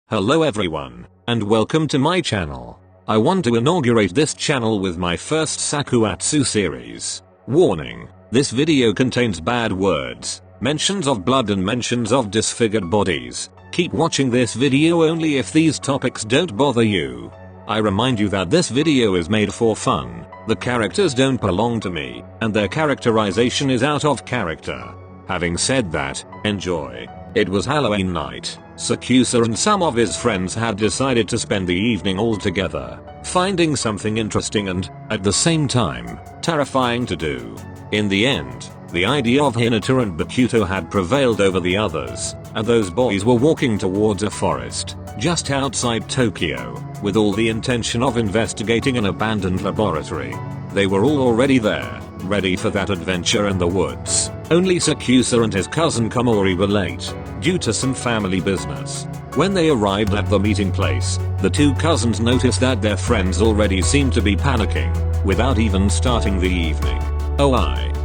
Hello everyone, and welcome to my channel. I want to inaugurate this channel with my first sakuatsu series. Warning, this video contains bad words, mentions of blood and mentions of disfigured bodies. Keep watching this video only if these topics don't bother you. I remind you that this video is made for fun, the characters don't belong to me, and their characterization is out of character. Having said that, enjoy. It was Halloween night. Sakusa and some of his friends had decided to spend the evening all together, finding something interesting and, at the same time, terrifying to do. In the end, the idea of Hinata and Bakuto had prevailed over the others, and those boys were walking towards a forest, just outside Tokyo, with all the intention of investigating an abandoned laboratory. They were all already there, ready for that adventure in the woods. Only Sakusa and his cousin Komori were late, due to some family business. When they arrived at the meeting place, the two cousins noticed that their friends already seemed to be panicking, without even starting the evening. "Oh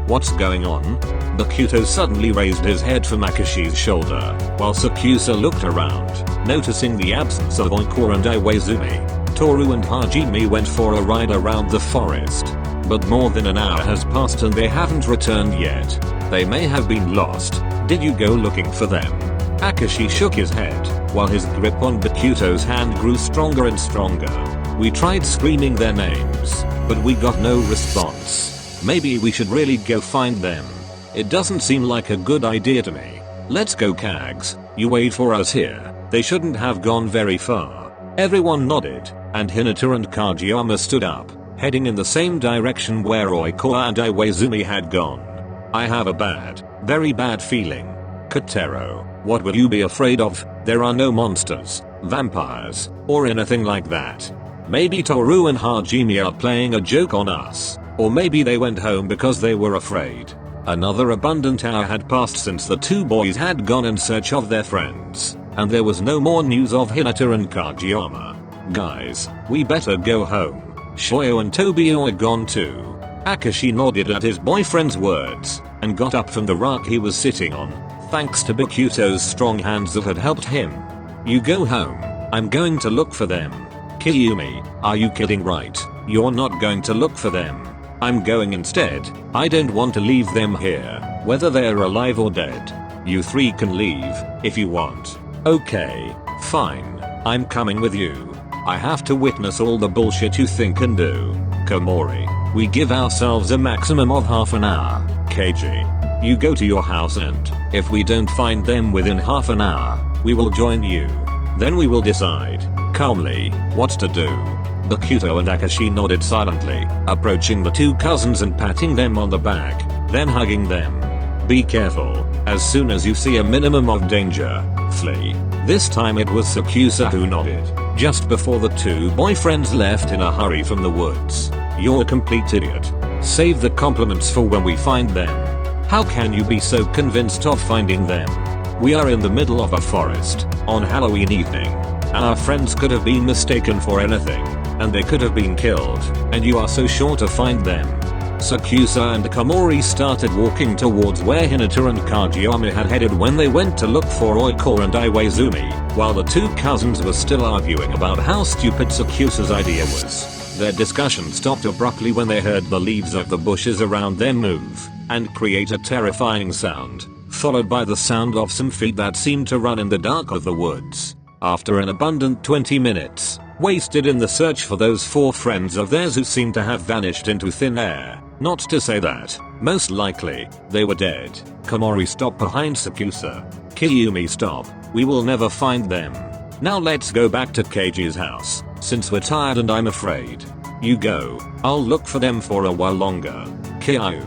what's going on?" Bakuto suddenly raised his head from Akashi's shoulder, while Sakusa looked around, noticing the absence of Oikura and Iwaizumi. Toru and Hajime went for a ride around the forest, but more than an hour has passed and they haven't returned yet. They may have been lost. Did you go looking for them? Akashi shook his head, while his grip on Bakuto's hand grew stronger and stronger. "We tried screaming their names, but we got no response. Maybe we should really go find them. It doesn't seem like a good idea to me. Let's go, Kags. You wait for us here. They shouldn't have gone very far." Everyone nodded, and Hinata and Kageyama stood up, heading in the same direction where Oikura and Iwaizumi had gone. "I have a very bad feeling. Kotaro, what will you be afraid of? There are no monsters, vampires, or anything like that. Maybe Toru and Hajime are playing a joke on us, or maybe they went home because they were afraid." Another abundant hour had passed since the two boys had gone in search of their friends, and there was no more news of Hinata and Kageyama. "Guys, we better go home. Shoyo and Tobio are gone too." Akashi nodded at his boyfriend's words, and got up from the rock he was sitting on, thanks to Bakuto's strong hands that had helped him. "You go home. I'm going to look for them." "Kiyumi, are you kidding, right? You're not going to look for them. I'm going instead. I don't want to leave them here, whether they're alive or dead. You three can leave, if you want." "Okay, fine. I'm coming with you. I have to witness all the bullshit you think and do." "Komori, we give ourselves a maximum of half an hour. KG, you go to your house and, if we don't find them within half an hour, we will join you. Then we will decide, calmly, what to do." Bakuto and Akashi nodded silently, approaching the two cousins and patting them on the back, then hugging them. "Be careful. As soon as you see a minimum of danger, flee." This time it was Sakusa who nodded, just before the two boyfriends left in a hurry from the woods. "You're a complete idiot. Save the compliments for when we find them. How can you be so convinced of finding them? We are in the middle of a forest, on Halloween evening. Our friends could have been mistaken for anything, and they could have been killed, and you are so sure to find them." Sakusa and Komori started walking towards where Hinata and Kageyama had headed when they went to look for Oikura and Iwaizumi, while the two cousins were still arguing about how stupid Sakusa's idea was. Their discussion stopped abruptly when they heard the leaves of the bushes around them move, and create a terrifying sound, followed by the sound of some feet that seemed to run in the dark of the woods. After an abundant 20 minutes, wasted in the search for those four friends of theirs who seemed to have vanished into thin air, not to say that, most likely, they were dead, Komori stopped behind Sakusa. "Kiyumi, stop. We will never find them. Now let's go back to Keiji's house, since we're tired and I'm afraid. You go. I'll look for them for a while longer." "Kyu,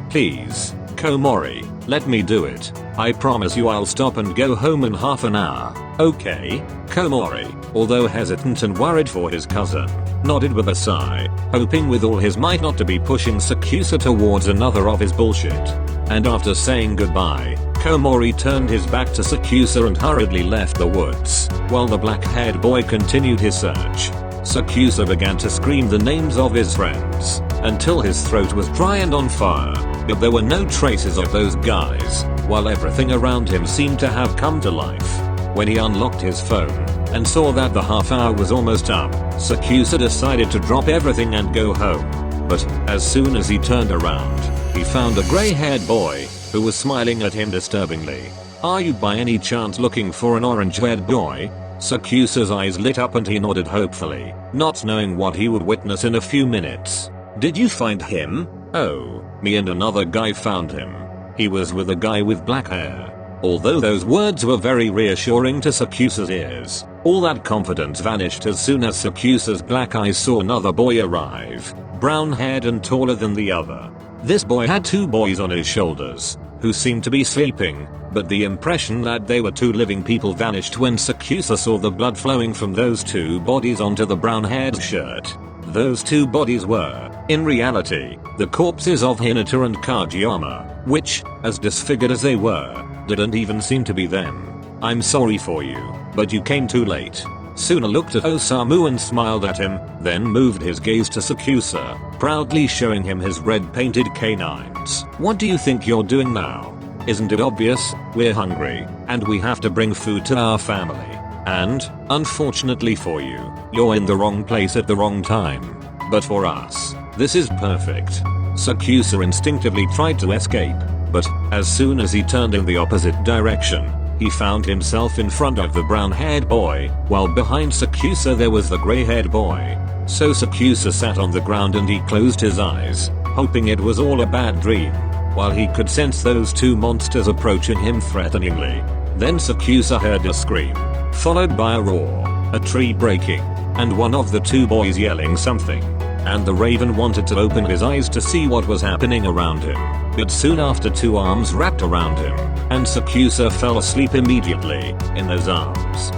please. Komori, let me do it. I promise you I'll stop and go home in half an hour." "Okay." Komori, although hesitant and worried for his cousin, nodded with a sigh, hoping with all his might not to be pushing Sakusa towards another of his bullshit. And after saying goodbye, Komori turned his back to Sakusa and hurriedly left the woods, while the black-haired boy continued his search. Sakusa began to scream the names of his friends, until his throat was dry and on fire, but there were no traces of those guys, while everything around him seemed to have come to life. When he unlocked his phone, and saw that the half hour was almost up. Sakusa decided to drop everything and go home. But as soon as he turned around, he found a gray-haired boy who was smiling at him disturbingly. "Are you by any chance looking for an orange-haired boy?" Sakusa's eyes lit up and he nodded hopefully, not knowing what he would witness in a few minutes. "Did you find him?" "Oh, me and another guy found him. He was with a guy with black hair." Although those words were very reassuring to Sakusa's ears, all that confidence vanished as soon as Sakusa's black eyes saw another boy arrive, brown-haired and taller than the other. This boy had two boys on his shoulders, who seemed to be sleeping, but the impression that they were two living people vanished when Sakusa saw the blood flowing from those two bodies onto the brown-haired shirt. Those two bodies were, in reality, the corpses of Hinata and Kageyama, which, as disfigured as they were, didn't even seem to be them. "I'm sorry for you, but you came too late." Suna looked at Osamu and smiled at him, then moved his gaze to Sakusa, proudly showing him his red-painted canines. "What do you think you're doing now? Isn't it obvious? We're hungry, and we have to bring food to our family. And, unfortunately for you, you're in the wrong place at the wrong time. But for us, this is perfect." Sakusa instinctively tried to escape, but as soon as he turned in the opposite direction, he found himself in front of the brown-haired boy, while behind Sakusa there was the gray-haired boy. So Sakusa sat on the ground and he closed his eyes, hoping it was all a bad dream, while he could sense those two monsters approaching him threateningly. Then Sakusa heard a scream, followed by a roar, a tree breaking, and one of the two boys yelling something. And the raven wanted to open his eyes to see what was happening around him, but soon after two arms wrapped around him, and Sakusa fell asleep immediately in those arms.